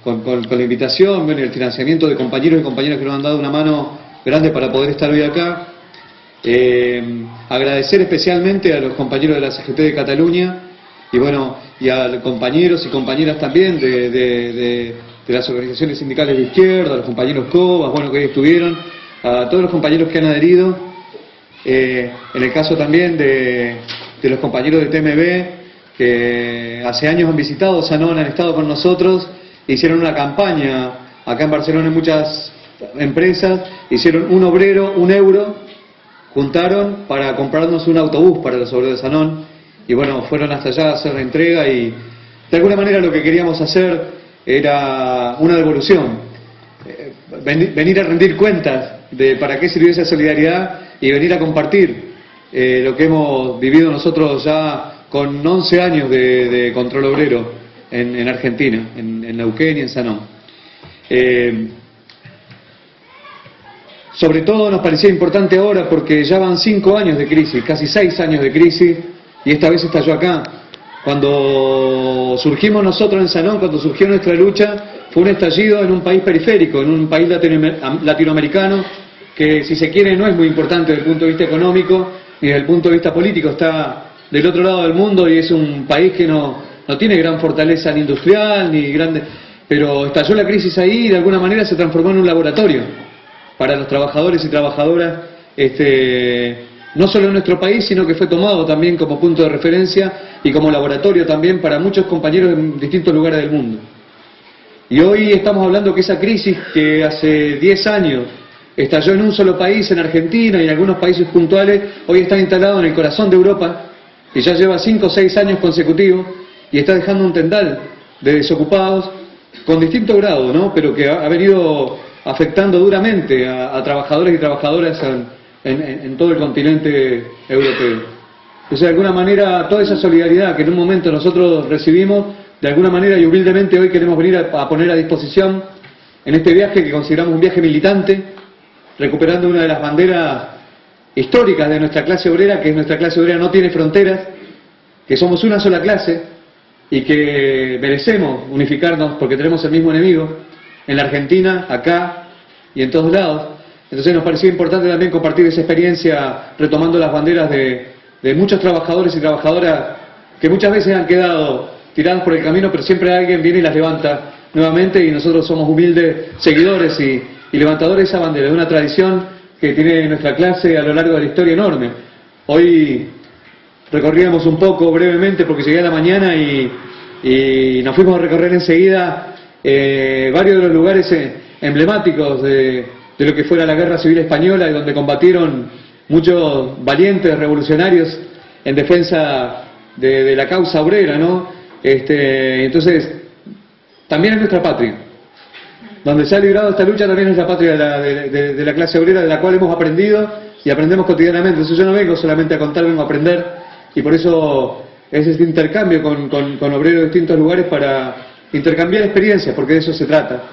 con la invitación, bueno, el financiamiento de compañeros y compañeras que nos han dado una mano grande para poder estar hoy acá. Agradecer especialmente a los compañeros de la CGT de Cataluña y bueno, y a los compañeros y compañeras también de las organizaciones sindicales de izquierda, a los compañeros COBAS, bueno, que hoy estuvieron, a todos los compañeros que han adherido, en el caso también de los compañeros de TMB, que hace años han visitado Sanón, han estado con nosotros, hicieron una campaña acá en Barcelona en muchas empresas, hicieron un obrero, €1, juntaron para comprarnos un autobús para los obreros de Sanón, y bueno, fueron hasta allá a hacer la entrega y de alguna manera lo que queríamos hacer era una devolución, venir a rendir cuentas de para qué sirvió esa solidaridad y venir a compartir lo que hemos vivido nosotros ya con 11 años de control obrero en Argentina, en Neuquén y en Sanón. Sobre todo nos parecía importante ahora porque ya van 5 años de crisis, casi 6 años de crisis, y esta vez estalló acá. Cuando surgimos nosotros en Sanón, cuando surgió nuestra lucha, fue un estallido en un país periférico, en un país latinoamericano, que si se quiere no es muy importante desde el punto de vista económico, ni desde el punto de vista político, está del otro lado del mundo y es un país que no tiene gran fortaleza ni industrial, ni grande, pero estalló la crisis ahí y de alguna manera se transformó en un laboratorio para los trabajadores y trabajadoras, no solo en nuestro país, sino que fue tomado también como punto de referencia y como laboratorio también para muchos compañeros en distintos lugares del mundo. Y hoy estamos hablando que esa crisis que hace 10 años estalló en un solo país, en Argentina y en algunos países puntuales, hoy está instalado en el corazón de Europa y ya lleva 5 o 6 años consecutivos y está dejando un tendal de desocupados con distinto grado, ¿no? Pero que ha venido afectando duramente a trabajadores y trabajadoras en todo el continente europeo. Entonces, de alguna manera, toda esa solidaridad que en un momento nosotros recibimos, de alguna manera y humildemente hoy queremos venir a poner a disposición en este viaje que consideramos un viaje militante, recuperando una de las banderas históricas de nuestra clase obrera, que es nuestra clase obrera no tiene fronteras, que somos una sola clase y que merecemos unificarnos porque tenemos el mismo enemigo en la Argentina, acá y en todos lados. Entonces nos pareció importante también compartir esa experiencia retomando las banderas de muchos trabajadores y trabajadoras que muchas veces han quedado tiradas por el camino, pero siempre alguien viene y las levanta nuevamente y nosotros somos humildes seguidores y levantadores de esa bandera, de una tradición que tiene nuestra clase a lo largo de la historia enorme. Hoy recorríamos un poco brevemente porque llegué a la mañana y nos fuimos a recorrer enseguida varios de los lugares emblemáticos de lo que fuera la Guerra Civil Española y donde combatieron muchos valientes revolucionarios en defensa de la causa obrera, ¿no? Entonces, también es nuestra patria. Donde se ha librado esta lucha también es la patria de la clase obrera, de la cual hemos aprendido y aprendemos cotidianamente. Entonces yo no vengo solamente a contar, vengo a aprender y por eso es este intercambio con obreros de distintos lugares para intercambiar experiencias, porque de eso se trata.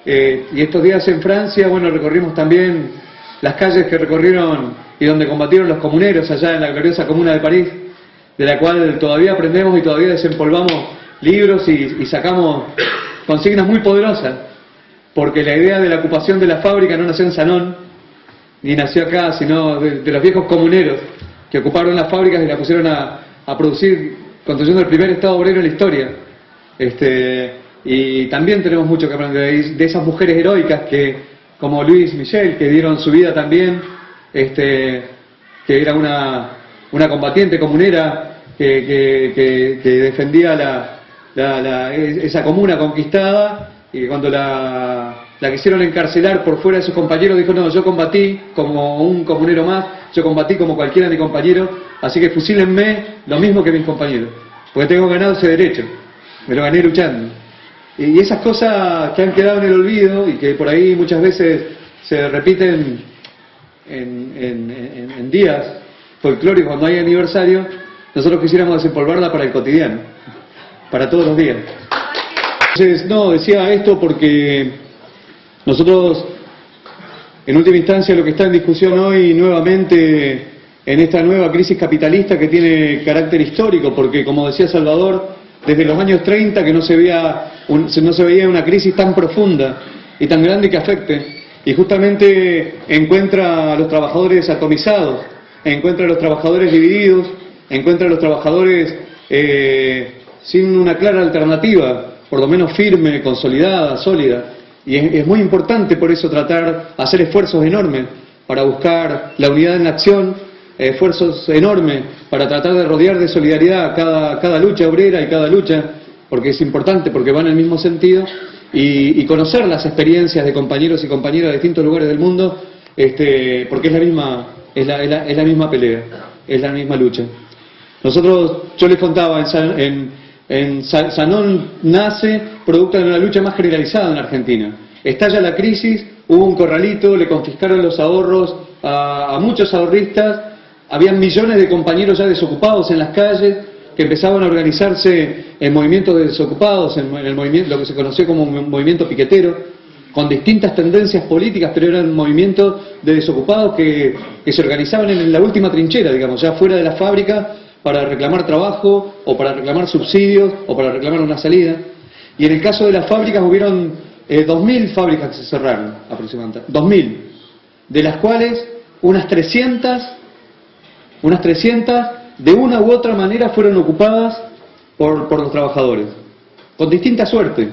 Y estos días en Francia, bueno, recorrimos también las calles que recorrieron y donde combatieron los comuneros allá en la gloriosa Comuna de París, de la cual todavía aprendemos y todavía desempolvamos libros y sacamos consignas muy poderosas, porque la idea de la ocupación de la fábrica no nació en Sanón, ni nació acá, sino de los viejos comuneros que ocuparon las fábricas y las pusieron a producir, construyendo el primer Estado obrero en la historia. Y también tenemos mucho que aprender de esas mujeres heroicas que, como Louise Michel, que dieron su vida también, que era una combatiente comunera que defendía esa comuna conquistada, y cuando la quisieron encarcelar por fuera de sus compañeros, dijo: no, yo combatí como un comunero más, yo combatí como cualquiera de mis compañeros, así que fusílenme lo mismo que mis compañeros, porque tengo ganado ese derecho, me lo gané luchando. Y esas cosas que han quedado en el olvido y que por ahí muchas veces se repiten en días folclóricos cuando hay aniversario, nosotros quisiéramos desempolvarla para el cotidiano, para todos los días. Entonces, no, decía esto porque nosotros, en última instancia, lo que está en discusión hoy nuevamente en esta nueva crisis capitalista que tiene carácter histórico, porque como decía Salvador, desde los años 30 que no se veía una crisis tan profunda y tan grande que afecte, y justamente encuentra a los trabajadores atomizados, encuentra a los trabajadores divididos, encuentra a los trabajadores sin una clara alternativa, por lo menos firme, consolidada, sólida. Y es muy importante por eso hacer esfuerzos enormes para buscar la unidad en la acción, esfuerzos enormes para tratar de rodear de solidaridad cada lucha obrera y cada lucha, porque es importante, porque va en el mismo sentido, y conocer las experiencias de compañeros y compañeras de distintos lugares del mundo, porque es la misma pelea, es la misma lucha. Yo les contaba, Sanón nace producto de una lucha más generalizada en Argentina. Estalla la crisis, hubo un corralito, le confiscaron los ahorros a muchos ahorristas, habían millones de compañeros ya desocupados en las calles, que empezaban a organizarse en movimientos de desocupados, en el movimiento, lo que se conoció como un movimiento piquetero, con distintas tendencias políticas, pero eran movimientos de desocupados que se organizaban en la última trinchera, digamos, ya fuera de la fábrica, para reclamar trabajo, o para reclamar subsidios, o para reclamar una salida. Y en el caso de las fábricas hubieron 2.000 fábricas que se cerraron, aproximadamente. 2.000, de las cuales unas 300 de una u otra manera fueron ocupadas por los trabajadores, con distinta suerte.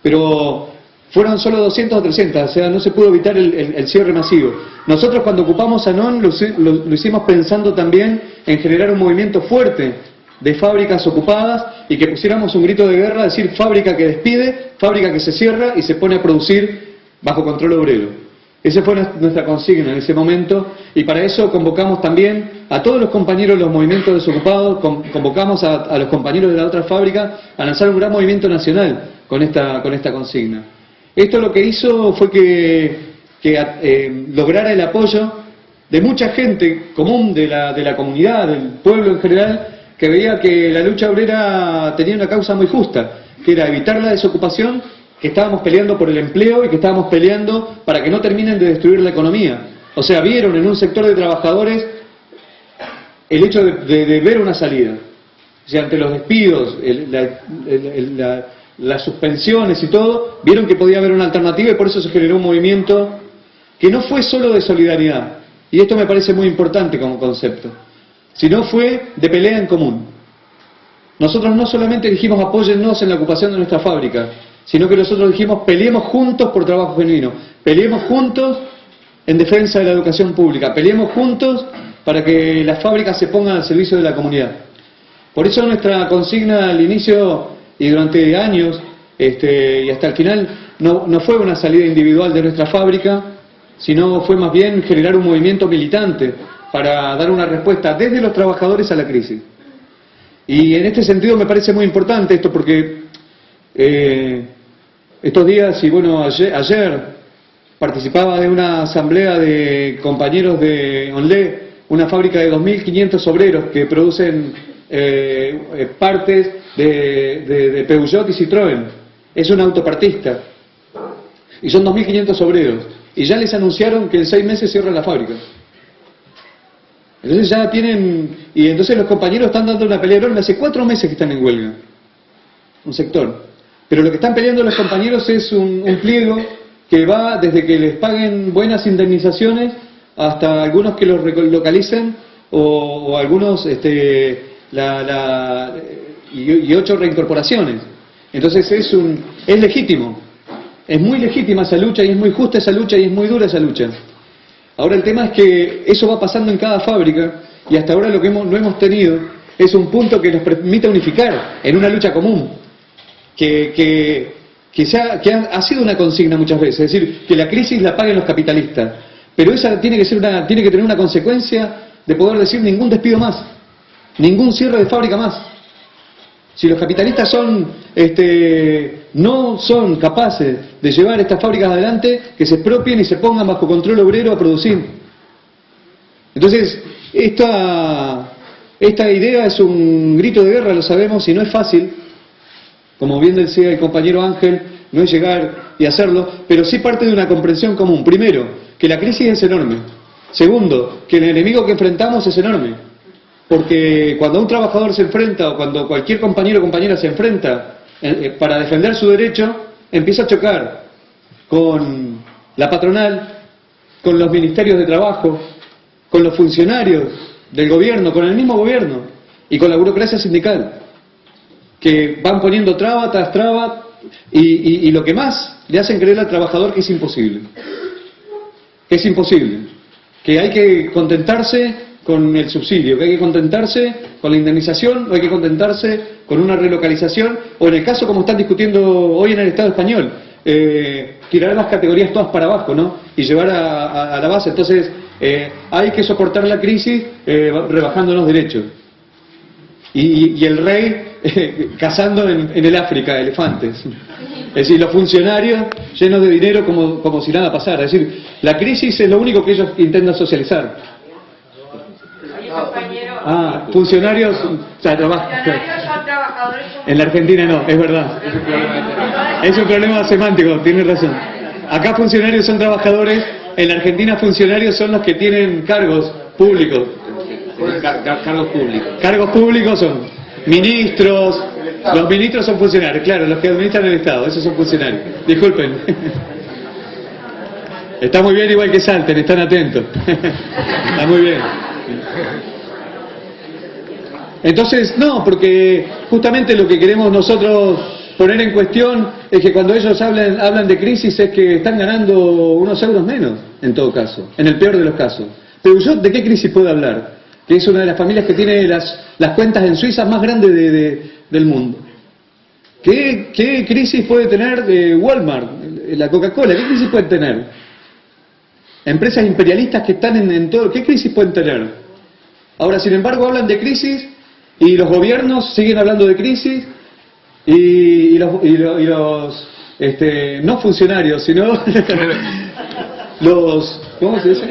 Pero fueron solo 200 o 300, o sea, no se pudo evitar el cierre masivo. Nosotros cuando ocupamos Sanón lo hicimos pensando también en generar un movimiento fuerte de fábricas ocupadas y que pusiéramos un grito de guerra, decir fábrica que despide, fábrica que se cierra y se pone a producir bajo control obrero. Esa fue nuestra consigna en ese momento, y para eso convocamos también a todos los compañeros de los movimientos desocupados, convocamos a los compañeros de la otra fábrica a lanzar un gran movimiento nacional con esta consigna. Esto lo que hizo fue que lograra el apoyo de mucha gente común de la comunidad, del pueblo en general, que veía que la lucha obrera tenía una causa muy justa, que era evitar la desocupación, que estábamos peleando por el empleo y que estábamos peleando para que no terminen de destruir la economía. O sea, vieron en un sector de trabajadores el hecho de ver una salida. O sea, ante los despidos, las suspensiones y todo, vieron que podía haber una alternativa, y por eso se generó un movimiento que no fue solo de solidaridad, y esto me parece muy importante como concepto, sino fue de pelea en común. Nosotros no solamente dijimos apóyennos en la ocupación de nuestra fábrica, sino que nosotros dijimos peleemos juntos por trabajo genuino, peleemos juntos en defensa de la educación pública, peleemos juntos para que las fábricas se pongan al servicio de la comunidad. Por eso nuestra consigna al inicio y durante años, y hasta el final, no fue una salida individual de nuestra fábrica, sino fue más bien generar un movimiento militante para dar una respuesta desde los trabajadores a la crisis. Y en este sentido me parece muy importante esto, porque estos días, y bueno, ayer participaba de una asamblea de compañeros de Onlé, una fábrica de 2.500 obreros que producen partes de Peugeot y Citroën. Es un autopartista. Y son 2.500 obreros. Y ya les anunciaron que en 6 meses cierran la fábrica. Entonces ya tienen... Y entonces los compañeros están dando una pelea enorme. Hace 4 meses que están en huelga. Un sector. Pero lo que están peleando los compañeros es un pliego que va desde que les paguen buenas indemnizaciones hasta algunos que los relocalicen o algunos... y 8 reincorporaciones. Entonces es legítimo, es muy legítima esa lucha, y es muy justa esa lucha, y es muy dura esa lucha. Ahora el tema es que eso va pasando en cada fábrica, y hasta ahora lo que no hemos tenido es un punto que nos permita unificar en una lucha común, que ha sido una consigna muchas veces, es decir, que la crisis la paguen los capitalistas, pero esa tiene que tener una consecuencia de poder decir ningún despido más, ningún cierre de fábrica más. Si los capitalistas no son capaces de llevar estas fábricas adelante, que se expropien y se pongan bajo control obrero a producir. Entonces, esta idea es un grito de guerra, lo sabemos, y no es fácil. Como bien decía el compañero Ángel, no es llegar y hacerlo, pero sí parte de una comprensión común. Primero, que la crisis es enorme. Segundo, que el enemigo que enfrentamos es enorme. porque cuando un trabajador se enfrenta, o cuando cualquier compañero o compañera se enfrenta para defender su derecho, empieza a chocar con la patronal, con los ministerios de trabajo, con los funcionarios del gobierno, con el mismo gobierno y con la burocracia sindical, que van poniendo traba tras traba y lo que más le hacen creer al trabajador que es imposible. Que es imposible. Que hay que contentarse con el subsidio, que hay que contentarse con la indemnización, o hay que contentarse con una relocalización, o en el caso como están discutiendo hoy en el Estado español, tirar las categorías todas para abajo, ¿no? Y llevar a la base. Entonces, hay que soportar la crisis rebajando los derechos. Y el rey cazando en el África elefantes. Es decir, los funcionarios llenos de dinero como si nada pasara. Es decir, la crisis es lo único que ellos intentan socializar. Funcionarios, o sea, son trabajadores. En la Argentina no, es verdad. Es un problema semántico, tienes razón. Acá funcionarios son trabajadores, en la Argentina funcionarios son los que tienen cargos públicos. Cargos públicos. Cargos públicos son ministros, los ministros son funcionarios, claro, los que administran el Estado, esos son funcionarios. Disculpen. Está muy bien igual que salten, están atentos. Está muy bien. Entonces, no, porque justamente lo que queremos nosotros poner en cuestión es que cuando ellos hablan de crisis es que están ganando unos euros menos, en todo caso, en el peor de los casos. Pero yo, ¿de qué crisis puedo hablar? Que es una de las familias que tiene las cuentas en Suiza más grandes del mundo. ¿Qué crisis puede tener Walmart, la Coca-Cola? ¿Qué crisis pueden tener? Empresas imperialistas que están en todo. ¿Qué crisis pueden tener? Ahora, sin embargo, hablan de crisis y los gobiernos siguen hablando de crisis y los no funcionarios, sino los... ¿Cómo se dice?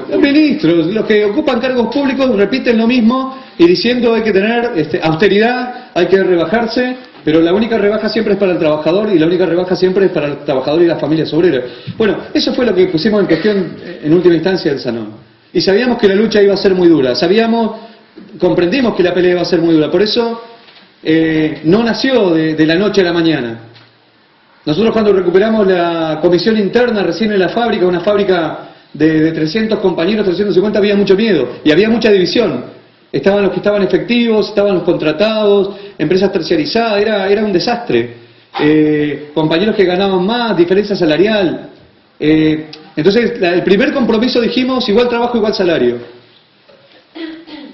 Los ministros, los que ocupan cargos públicos repiten lo mismo y diciendo hay que tener austeridad, hay que rebajarse, pero la única rebaja siempre es para el trabajador y la única rebaja siempre es para el trabajador y las familias obreras. Bueno, eso fue lo que pusimos en cuestión en última instancia del Sanón. Y sabíamos que la lucha iba a ser muy dura, comprendimos que la pelea iba a ser muy dura, por eso no nació de la noche a la mañana. Nosotros cuando recuperamos la comisión interna recién en la fábrica, una fábrica de 300 compañeros, 350, había mucho miedo y había mucha división. Estaban los que estaban efectivos, estaban los contratados, empresas terciarizadas, era un desastre. Compañeros que ganaban más, diferencia salarial. Entonces, el primer compromiso dijimos igual trabajo, igual salario.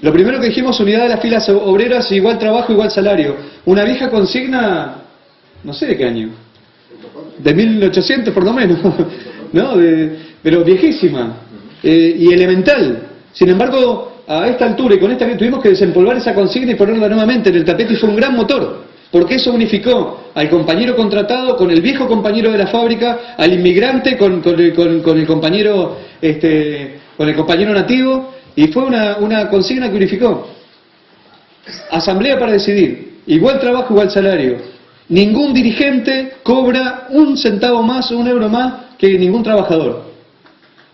Lo primero que dijimos, unidad de las filas obreras, igual trabajo, igual salario. Una vieja consigna, no sé de qué año, de 1800 por lo menos, ¿no? Pero viejísima y elemental. Sin embargo, a esta altura y con esta tuvimos que desempolvar esa consigna y ponerla nuevamente en el tapete y fue un gran motor. Porque eso unificó al compañero contratado con el viejo compañero de la fábrica, al inmigrante con el compañero nativo, y fue una consigna que unificó. Asamblea para decidir, igual trabajo, igual salario. Ningún dirigente cobra un centavo más o un euro más que ningún trabajador.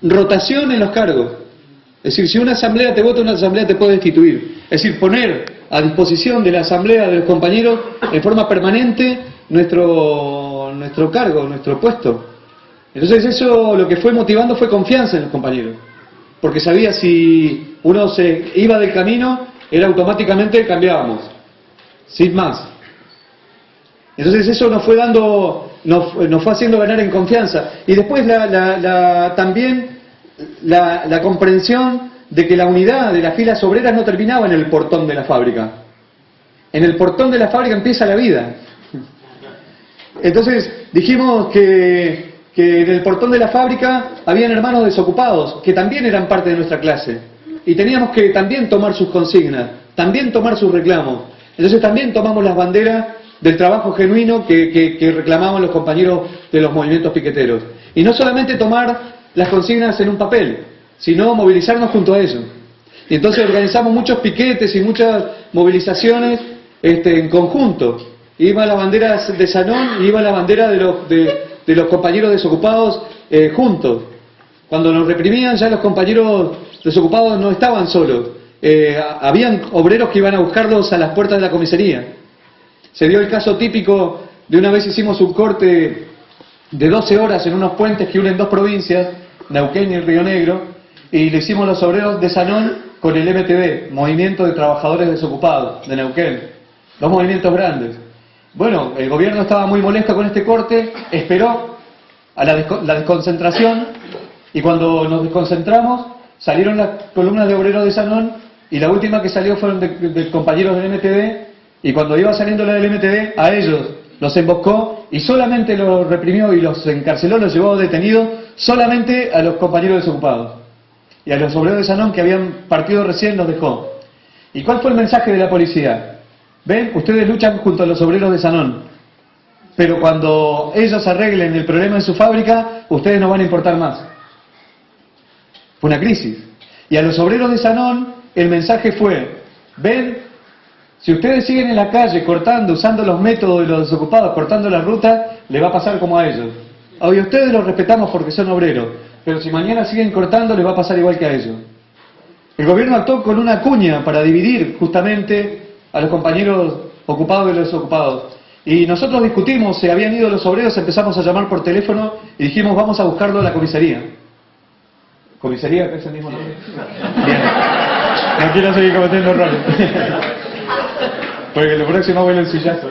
Rotación en los cargos. Es decir, si una asamblea te vota, una asamblea te puede destituir. Es decir, poner a disposición de la asamblea de los compañeros en forma permanente nuestro cargo, nuestro puesto. Entonces eso lo que fue motivando fue confianza en los compañeros. Porque sabía si uno se iba del camino, era automáticamente cambiábamos. Sin más. Entonces eso nos fue haciendo ganar en confianza. Y después también la comprensión de que la unidad de las filas obreras no terminaba en el portón de la fábrica. En el portón de la fábrica empieza la vida. Entonces dijimos que en el portón de la fábrica habían hermanos desocupados, que también eran parte de nuestra clase. Y teníamos que también tomar sus consignas, también tomar sus reclamos. Entonces también tomamos las banderas del trabajo genuino que reclamaban los compañeros de los movimientos piqueteros. Y no solamente tomar las consignas en un papel, sino movilizarnos junto a ellos. Y entonces organizamos muchos piquetes y muchas movilizaciones en conjunto. Iba la bandera de Sanón y iba la bandera de los compañeros desocupados juntos. Cuando nos reprimían ya los compañeros desocupados no estaban solos. habían obreros que iban a buscarlos a las puertas de la comisaría. Se dio el caso típico de una vez hicimos un corte de 12 horas en unos puentes que unen dos provincias, Neuquén y Río Negro, y le hicimos los obreros de Sanón con el MTD, Movimiento de Trabajadores Desocupados de Neuquén, dos movimientos grandes. Bueno, el gobierno estaba muy molesto con este corte, esperó a la desconcentración, y cuando nos desconcentramos salieron las columnas de obreros de Sanón, y la última que salió fueron de compañeros del MTD, y cuando iba saliendo la del MTD, a ellos los emboscó y solamente los reprimió y los encarceló, los llevó detenidos solamente a los compañeros desocupados. Y a los obreros de Sanón que habían partido recién los dejó. ¿Y cuál fue el mensaje de la policía? ¿Ven? Ustedes luchan junto a los obreros de Sanón, pero cuando ellos arreglen el problema en su fábrica, ustedes no van a importar más. Fue una crisis. Y a los obreros de Sanón el mensaje fue: ven, si ustedes siguen en la calle cortando, usando los métodos de los desocupados, cortando la ruta, le va a pasar como a ellos. Hoy ustedes los respetamos porque son obreros, pero si mañana siguen cortando, les va a pasar igual que a ellos. El gobierno actuó con una cuña para dividir justamente a los compañeros ocupados de los desocupados. Y nosotros discutimos, se habían ido los obreros, empezamos a llamar por teléfono y dijimos: vamos a buscarlo a la comisaría. ¿Comisaría? ¿Es el mismo nombre? Bien. No quiero seguir cometiendo errores. Porque lo próximo vuelve el sillazo.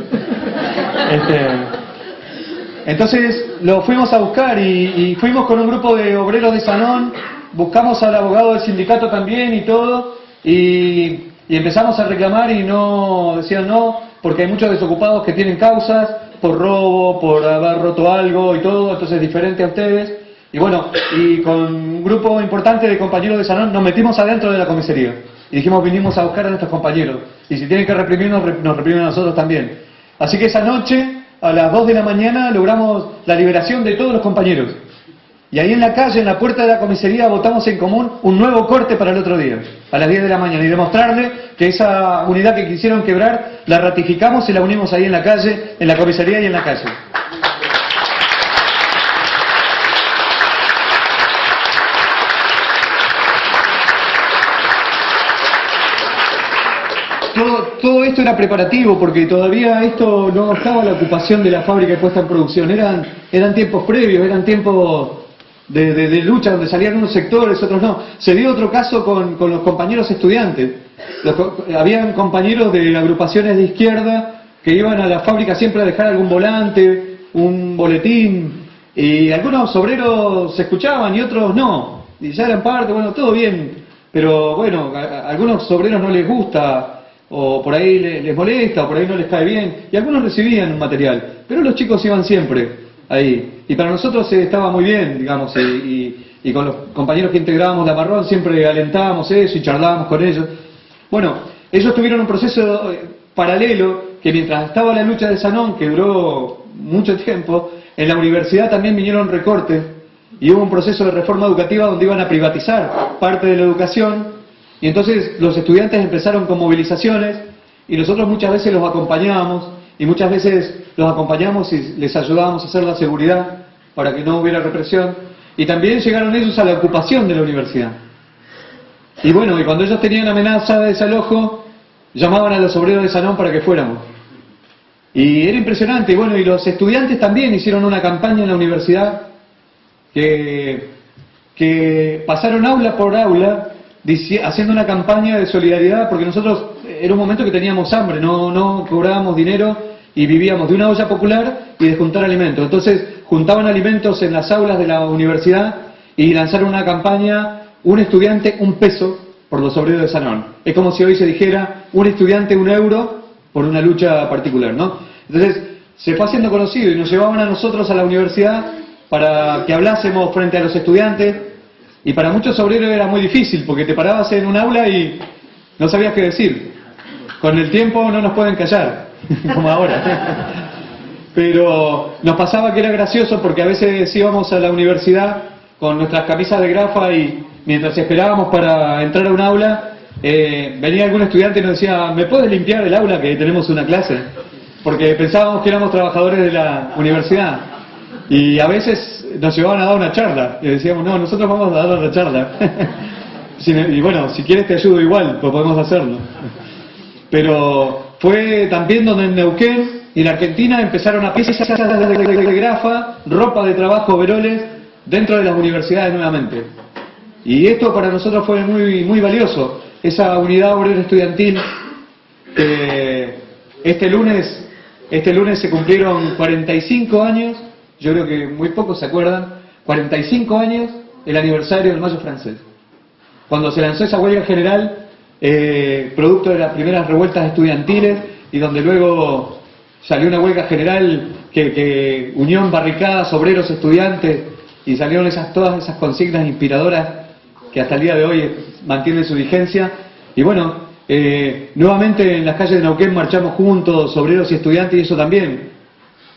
Entonces lo fuimos a buscar y fuimos con un grupo de obreros de Sanón, buscamos al abogado del sindicato también y todo, y empezamos a reclamar y no, decían no, porque hay muchos desocupados que tienen causas por robo, por haber roto algo y todo, entonces es diferente a ustedes. Y bueno, y con un grupo importante de compañeros de Sanón nos metimos adentro de la comisaría y dijimos: vinimos a buscar a nuestros compañeros, y si tienen que reprimirnos, nos reprimen a nosotros también. Así que esa noche, a las 2 de la mañana, logramos la liberación de todos los compañeros. Y ahí en la calle, en la puerta de la comisaría, votamos en común un nuevo corte para el otro día, a las 10 de la mañana, y demostrarle que esa unidad que quisieron quebrar, la ratificamos y la unimos ahí en la calle, en la comisaría y en la calle. Todo esto era preparativo, porque todavía esto no estaba la ocupación de la fábrica puesta en producción. Eran tiempos previos, eran tiempos de lucha, donde salían unos sectores, otros no. Se dio otro caso con los compañeros estudiantes. Habían compañeros de agrupaciones de izquierda que iban a la fábrica siempre a dejar algún volante, un boletín, y algunos obreros se escuchaban y otros no. Y ya eran parte, bueno, todo bien, pero bueno, a algunos obreros no les gusta, o por ahí les molesta, o por ahí no les cae bien, y algunos recibían un material, pero los chicos iban siempre ahí, y para nosotros estaba muy bien, digamos, y con los compañeros que integrábamos la Marrón siempre alentábamos eso y charlábamos con ellos. Bueno, ellos tuvieron un proceso paralelo, que mientras estaba la lucha de Sanón, que duró mucho tiempo, en la universidad también vinieron recortes, y hubo un proceso de reforma educativa donde iban a privatizar parte de la educación. Y entonces los estudiantes empezaron con movilizaciones y nosotros muchas veces los acompañábamos, y muchas veces los acompañábamos y les ayudábamos a hacer la seguridad para que no hubiera represión. Y también llegaron ellos a la ocupación de la universidad. Y bueno, y cuando ellos tenían amenaza de desalojo, llamaban a los obreros de Sanón para que fuéramos. Y era impresionante. Y bueno, y los estudiantes también hicieron una campaña en la universidad que pasaron aula por aula, haciendo una campaña de solidaridad, porque nosotros era un momento que teníamos hambre, no cobrábamos dinero y vivíamos de una olla popular y de juntar alimentos. Entonces juntaban alimentos en las aulas de la universidad y lanzaron una campaña: un estudiante, un peso por los obreros de Sanón. Es como si hoy se dijera: un estudiante, €1 por una lucha particular, ¿no? Entonces se fue haciendo conocido y nos llevaban a nosotros a la universidad para que hablásemos frente a los estudiantes. Y para muchos obreros era muy difícil, porque te parabas en un aula y no sabías qué decir. Con el tiempo no nos pueden callar, como ahora. Pero nos pasaba que era gracioso, porque a veces íbamos a la universidad con nuestras camisas de grafa y mientras esperábamos para entrar a un aula, venía algún estudiante y nos decía: ¿me puedes limpiar el aula que tenemos una clase? Porque pensábamos que éramos trabajadores de la universidad. Y a veces nos llevaban a dar una charla y decíamos: no, nosotros vamos a dar una charla. Y bueno, si quieres te ayudo igual, pues podemos hacerlo. Pero fue también donde en Neuquén y en Argentina empezaron a piezas de grafa, ropa de trabajo, overoles, dentro de las universidades nuevamente. Y esto para nosotros fue muy valioso. Esa unidad obrera estudiantil, este lunes se cumplieron 45 años, yo creo que muy pocos se acuerdan, 45 años el aniversario del Mayo francés. Cuando se lanzó esa huelga general, producto de las primeras revueltas estudiantiles, y donde luego salió una huelga general que unió en barricadas obreros, estudiantes, y salieron todas esas consignas inspiradoras que hasta el día de hoy mantienen su vigencia. Y bueno, nuevamente en las calles de Neuquén marchamos juntos, obreros y estudiantes, y eso también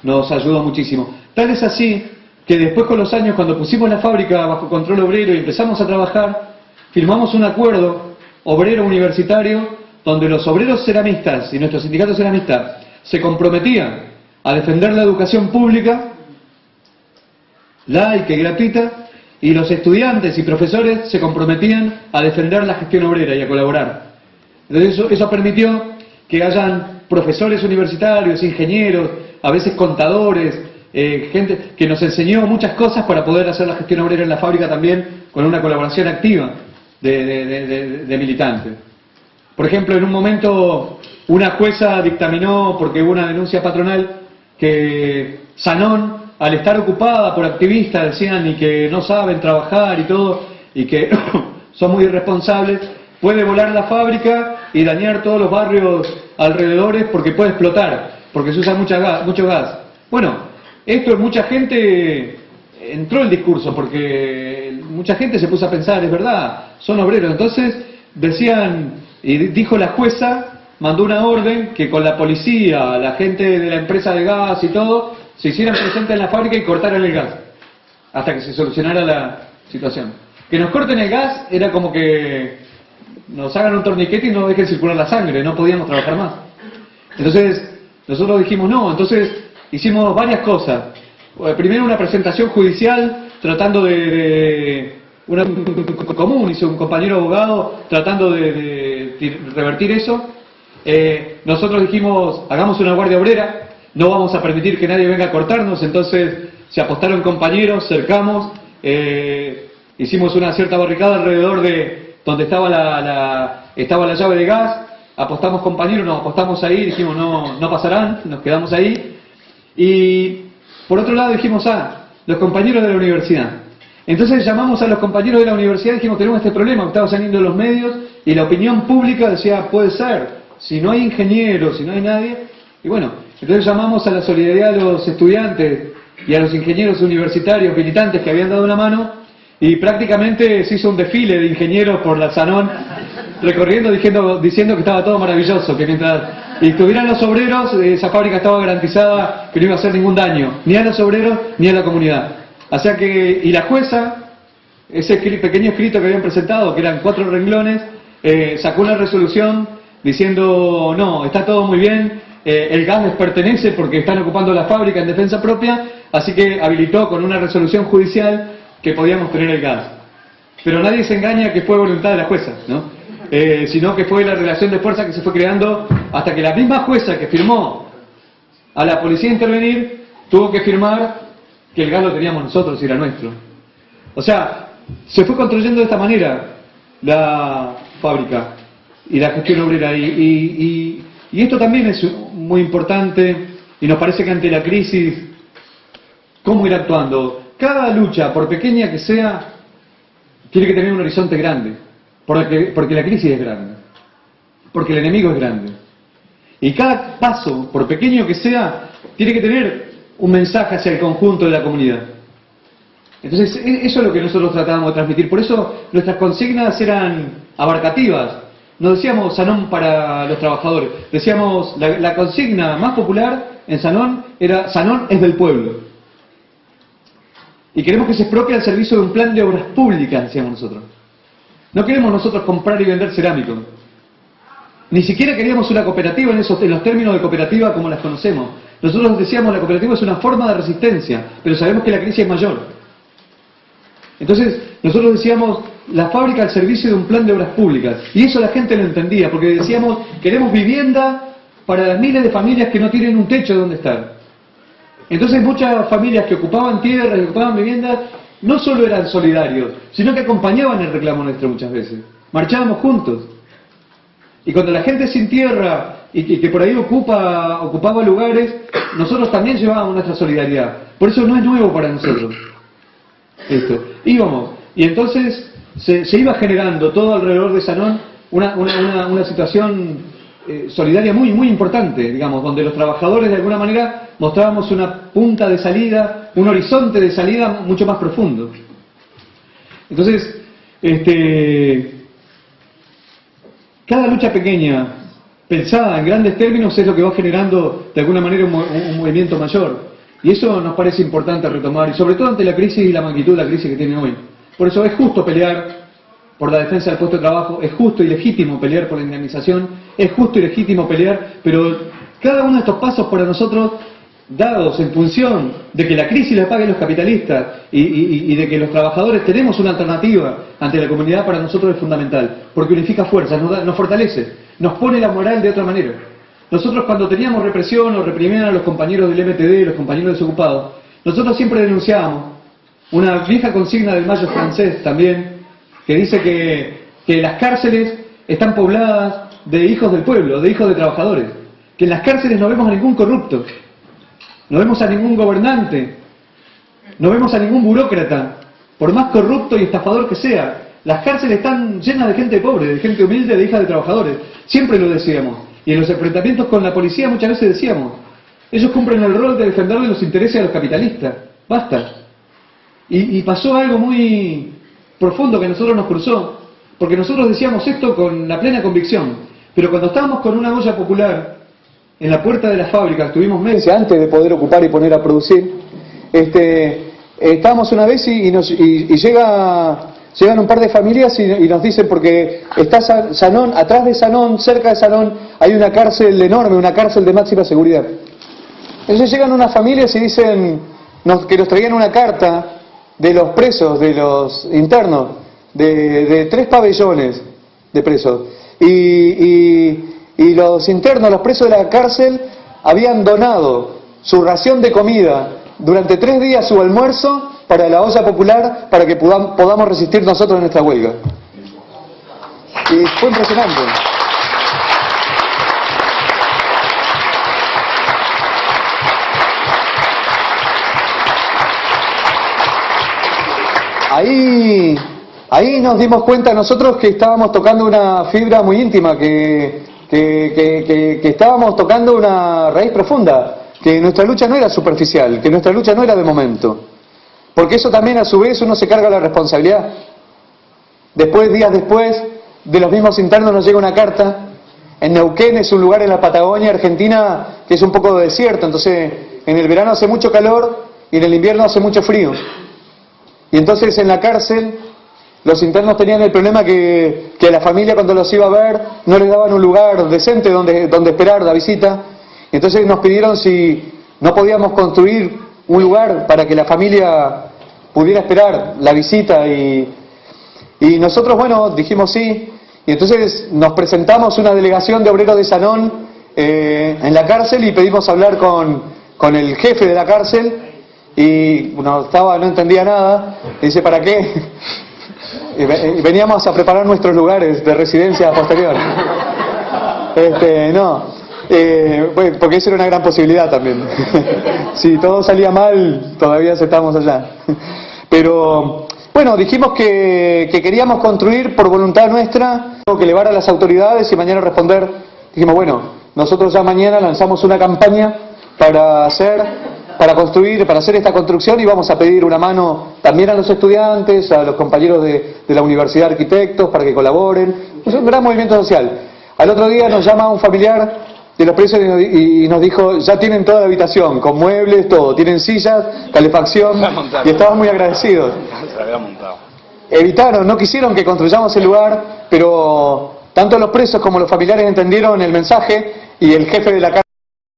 nos ayudó muchísimo. Tal es así que después, con los años, cuando pusimos la fábrica bajo control obrero y empezamos a trabajar, firmamos un acuerdo obrero universitario donde los obreros ceramistas y nuestros sindicatos ceramistas se comprometían a defender la educación pública, laica y gratuita, y los estudiantes y profesores se comprometían a defender la gestión obrera y a colaborar. Entonces eso permitió que hayan profesores universitarios, ingenieros, a veces contadores, gente que nos enseñó muchas cosas para poder hacer la gestión obrera en la fábrica también, con una colaboración activa de militantes. Por ejemplo, en un momento una jueza dictaminó, porque hubo una denuncia patronal, que Sanón, al estar ocupada por activistas, decían, y que no saben trabajar y todo, y que son muy irresponsables, puede volar la fábrica y dañar todos los barrios alrededores porque puede explotar, porque se usa mucho gas. Bueno, esto en mucha gente entró el discurso, porque mucha gente se puso a pensar, es verdad, son obreros. Entonces decían, y dijo la jueza, mandó una orden que con la policía, la gente de la empresa de gas y todo, se hicieran presentes en la fábrica y cortaran el gas, hasta que se solucionara la situación. Que nos corten el gas era como que nos hagan un torniquete y no dejen circular la sangre, no podíamos trabajar más. Entonces nosotros dijimos no, entonces hicimos varias cosas. Primero una presentación judicial tratando una común, hizo un compañero abogado tratando de revertir eso. Nosotros dijimos, hagamos una guardia obrera, no vamos a permitir que nadie venga a cortarnos. Entonces se apostaron compañeros, cercamos, hicimos una cierta barricada alrededor de donde estaba la llave de gas, apostamos compañeros, nos apostamos ahí, dijimos no pasarán, nos quedamos ahí. Y por otro lado dijimos, los compañeros de la universidad. Entonces llamamos a los compañeros de la universidad y dijimos, tenemos este problema, estaba saliendo en los medios y la opinión pública decía, puede ser, si no hay ingenieros, si no hay nadie. Y bueno, entonces llamamos a la solidaridad de los estudiantes y a los ingenieros universitarios militantes que habían dado una mano, y prácticamente se hizo un desfile de ingenieros por la Sanón, recorriendo diciendo que estaba todo maravilloso, que mientras estuvieran los obreros, esa fábrica estaba garantizada que no iba a hacer ningún daño, ni a los obreros ni a la comunidad. O sea que, y la jueza, ese pequeño escrito que habían presentado, que eran 4 renglones, sacó una resolución diciendo, no, está todo muy bien, el gas les pertenece porque están ocupando la fábrica en defensa propia, así que habilitó con una resolución judicial que podíamos tener el gas. Pero nadie se engaña que fue voluntad de la jueza, ¿no? Sino que fue la relación de fuerza que se fue creando hasta que la misma jueza que firmó a la policía intervenir tuvo que firmar que el gas lo teníamos nosotros y era nuestro. O sea, se fue construyendo de esta manera la fábrica y la gestión obrera. Y esto también es muy importante, y nos parece que ante la crisis, ¿cómo ir actuando? Cada lucha, por pequeña que sea, tiene que tener un horizonte grande, porque la crisis es grande, porque el enemigo es grande. Y cada paso, por pequeño que sea, tiene que tener un mensaje hacia el conjunto de la comunidad. Entonces, eso es lo que nosotros tratábamos de transmitir. Por eso nuestras consignas eran abarcativas. No decíamos Sanón para los trabajadores. Decíamos, la consigna más popular en Sanón era Sanón es del pueblo. Y queremos que se expropie al servicio de un plan de obras públicas, decíamos nosotros. No queremos nosotros comprar y vender cerámico. Ni siquiera queríamos una cooperativa en los términos de cooperativa como las conocemos. Nosotros decíamos, la cooperativa es una forma de resistencia, pero sabemos que la crisis es mayor. Entonces, nosotros decíamos, la fábrica al servicio de un plan de obras públicas. Y eso la gente lo entendía, porque decíamos, queremos vivienda para las miles de familias que no tienen un techo donde estar. Entonces muchas familias que ocupaban tierras y ocupaban viviendas, no solo eran solidarios, sino que acompañaban el reclamo nuestro muchas veces. Marchábamos juntos. Y cuando la gente sin tierra y que por ahí ocupaba lugares, nosotros también llevábamos nuestra solidaridad. Por eso no es nuevo para nosotros esto. Íbamos. Y entonces se iba generando todo alrededor de Sanón una situación solidaria muy, muy importante, digamos, donde los trabajadores de alguna manera mostrábamos una punta de salida, un horizonte de salida mucho más profundo. Entonces, cada lucha pequeña, pensada en grandes términos, es lo que va generando de alguna manera un movimiento mayor. Y eso nos parece importante retomar, y sobre todo ante la crisis y la magnitud de la crisis que tiene hoy. Por eso es justo pelear por la defensa del puesto de trabajo, es justo y legítimo pelear por la indemnización, es justo y legítimo pelear, pero cada uno de estos pasos para nosotros, dados en función de que la crisis la paguen los capitalistas y de que los trabajadores tenemos una alternativa ante la comunidad, para nosotros es fundamental, porque unifica fuerzas, nos fortalece, nos pone la moral de otra manera. Nosotros cuando teníamos represión o reprimían a los compañeros del MTD, los compañeros desocupados, nosotros siempre denunciábamos una vieja consigna del Mayo francés también, que dice que las cárceles están pobladas de hijos del pueblo, de hijos de trabajadores, que en las cárceles no vemos a ningún corrupto, no vemos a ningún gobernante, no vemos a ningún burócrata, por más corrupto y estafador que sea. Las cárceles están llenas de gente pobre, de gente humilde, de hijas de trabajadores. Siempre lo decíamos. Y en los enfrentamientos con la policía muchas veces decíamos, ellos cumplen el rol de defenderle los intereses a los capitalistas. Basta. Y pasó algo muy profundo que a nosotros nos cruzó, porque nosotros decíamos esto con la plena convicción. Pero cuando estábamos con una olla popular en la puerta de la fábrica, estuvimos meses antes de poder ocupar y poner a producir, estábamos una vez y llegan un par de familias y nos dicen, porque está Sanón, atrás de Sanón, cerca de Sanón, hay una cárcel enorme, una cárcel de máxima seguridad. Entonces llegan unas familias y dicen que nos traían una carta de los presos, de los internos, de 3 pabellones de presos. Y los internos, los presos de la cárcel, habían donado su ración de comida durante 3 días, su almuerzo, para la olla popular, para que podamos resistir nosotros en nuestra huelga. Y fue impresionante. Ahí nos dimos cuenta nosotros que estábamos tocando una fibra muy íntima, que estábamos tocando una raíz profunda, que nuestra lucha no era superficial, que nuestra lucha no era de momento. Porque eso también, a su vez, uno se carga la responsabilidad. Días después, de los mismos internos nos llega una carta. En Neuquén es un lugar en la Patagonia Argentina que es un poco de desierto, entonces en el verano hace mucho calor y en el invierno hace mucho frío. Y entonces en la cárcel los internos tenían el problema que a la familia, cuando los iba a ver, no les daban un lugar decente donde esperar la visita. Y entonces nos pidieron si no podíamos construir un lugar para que la familia pudiera esperar la visita, y nosotros, bueno, dijimos sí, y entonces nos presentamos una delegación de obreros de Sanón en la cárcel y pedimos hablar con el jefe de la cárcel, y no entendía nada, y dice, ¿para qué? Veníamos a preparar nuestros lugares de residencia posterior. Porque eso era una gran posibilidad también. Si todo salía mal, todavía estábamos allá. Pero bueno, dijimos que queríamos construir por voluntad nuestra, que elevar a las autoridades y mañana responder. Dijimos, bueno, nosotros ya mañana lanzamos una campaña para hacer esta construcción, y vamos a pedir una mano también a los estudiantes, a los compañeros de la Universidad de Arquitectos, para que colaboren. Es un gran movimiento social. Al otro día nos llama un familiar de los presos y nos dijo, ya tienen toda la habitación, con muebles, todo, tienen sillas, calefacción, y estaban muy agradecidos. No quisieron que construyamos el lugar, pero tanto los presos como los familiares entendieron el mensaje, y el jefe de la